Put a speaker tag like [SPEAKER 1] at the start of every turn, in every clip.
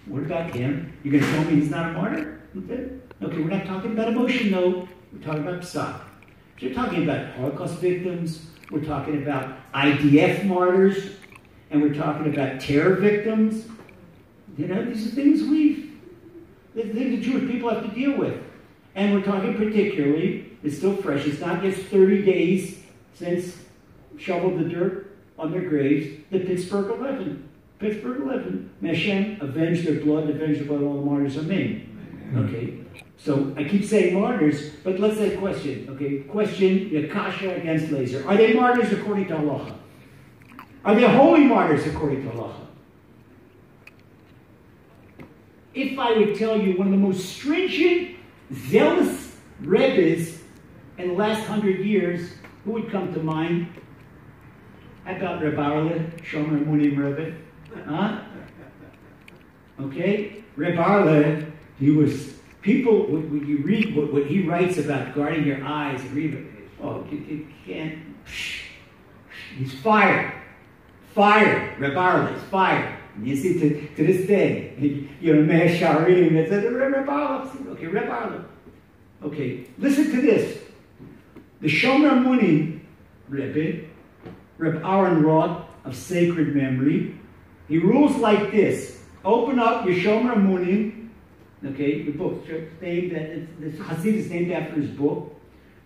[SPEAKER 1] What about him? You're going to tell me he's not a martyr? Okay, we're not talking about emotion, though. We're talking about psak. We're talking about Holocaust victims. We're talking about IDF martyrs. And we're talking about terror victims. You know, these are things the Jewish people have to deal with. And we're talking particularly, it's still fresh, it's not just 30 days since shoveled the dirt on their graves, the Pittsburgh 11. Pittsburgh 11. May Hashem avenge their blood, avenge the blood of all the martyrs. Amen. Okay. So I keep saying martyrs, but let's say question. Okay. Question, Yakasha against Lazer. Are they martyrs according to halacha? Are they holy martyrs according to halacha? If I would tell you one of the most stringent, zealous rebbes in the last 100 years, who would come to mind? How about Rabbi, Shomer Emuna Rebbe? Huh? Okay? Rabbi, he was, people, when you read what he writes about guarding your eyes, and read it, oh, you can't, he's fire. Fire. Rabbi is fire. And you see, to this day, you know, Meh Sharim, it's Rabbi. Okay, Rabbi. Okay, listen to this. The Shomer Emuna Rebbe, Reb Aaron Roth of sacred memory, he rules like this. Open up your Shomer Emuna, okay, the book, named, the Hasid is named after his book,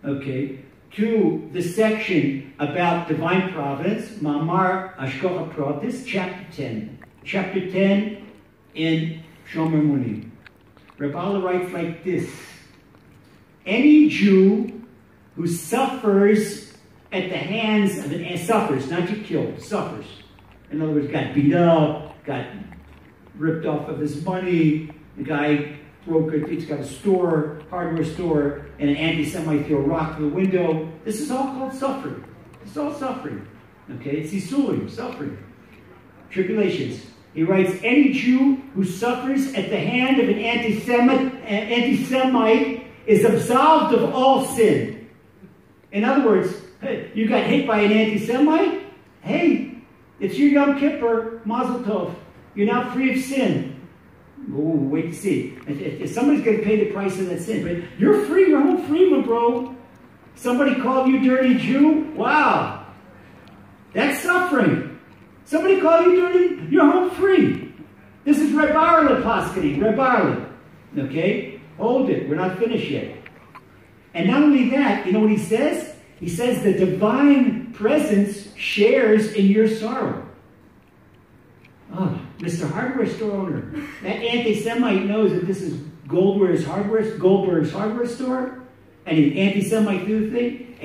[SPEAKER 1] okay, to the section about divine providence, Ma'amar Ashkocha Pratis, chapter 10. Chapter 10 in Shomer Emuna. Rabbi writes like this. Any Jew who suffers at the hands of suffers, not to kill, suffers. In other words, got beat up, got ripped off of his money, the guy broke it, he's got a store, hardware store, and an anti-Semite threw a rock through the window. This is all called suffering. It's all suffering. Okay, it's isulim, suffering. Tribulations. He writes, any Jew who suffers at the hand of an anti-Semite is absolved of all sin. In other words, hey, you got hit by an anti-Semite? Hey, it's your Yom Kippur, Mazel Tov. You're now free of sin. Ooh, wait to see. If somebody's going to pay the price of that sin, but you're free, you're home free, my bro. Somebody called you dirty Jew? Wow. That's suffering. Somebody called you dirty, you're home free. This is Reb Arla Paskani, Reb Arla. Okay? Hold it, we're not finished yet. And not only that, you know what he says? He says the divine presence shares in your sorrow. Oh, Mr. Hardware Store owner, that anti-Semite knows that this is Goldberg's hardware store, and an anti-Semite do the thing,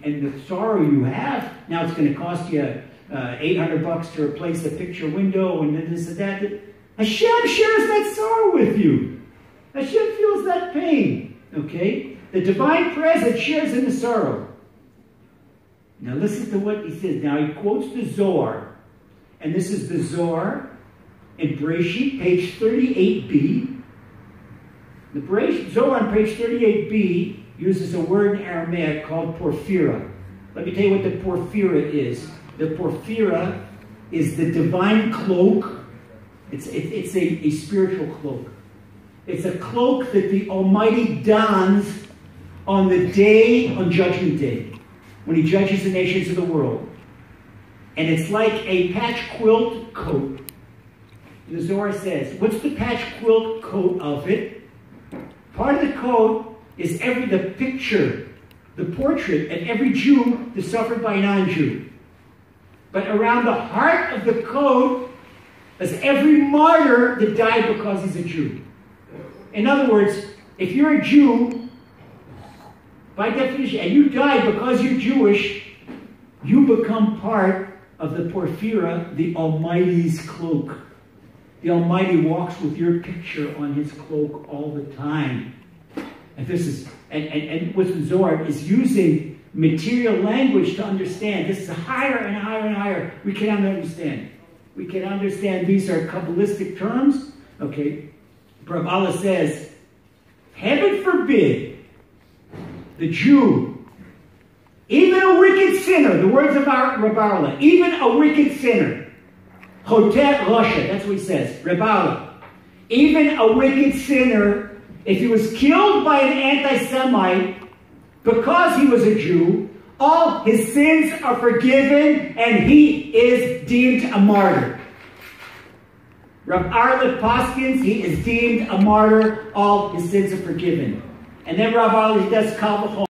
[SPEAKER 1] and the sorrow you have, now it's going to cost you $800 to replace the picture window, and then this and that. Hashem shares that sorrow with you. Hashem feels that pain, okay? The divine presence shares in the sorrow. Now listen to what he says. Now he quotes the Zohar. And this is the Zohar in Breshit, page 38b. The Zohar on page 38b uses a word in Aramaic called porphyra. Let me tell you what the porphyra is. The porphyra is the divine cloak. It's a spiritual cloak. It's a cloak that the Almighty dons on the day, on Judgment Day, when He judges the nations of the world. And it's like a patch quilt coat. The Zohar says, what's the patch quilt coat of it? Part of the coat is the picture, the portrait of every Jew that suffered by a non-Jew. But around the heart of the coat is every martyr that died because he's a Jew. In other words, if you're a Jew, by definition, and you die because you're Jewish, you become part of the porphyra, the Almighty's cloak. The Almighty walks with your picture on His cloak all the time. And this is, and what the Zohar is using material language to understand. This is higher and higher and higher. We cannot understand. We can understand these are Kabbalistic terms. Okay. Rabbi Allah says, heaven forbid the Jew, even a wicked sinner, the words of our Rabbi Allah, even a wicked sinner, Chotet Rasha, that's what he says, Rabbi Allah, even a wicked sinner, if he was killed by an anti-Semite because he was a Jew, all his sins are forgiven and he is deemed a martyr. Rav Arleth Paskins, he is deemed a martyr, all his sins are forgiven. And then Rav Arleth does Kal V'chol.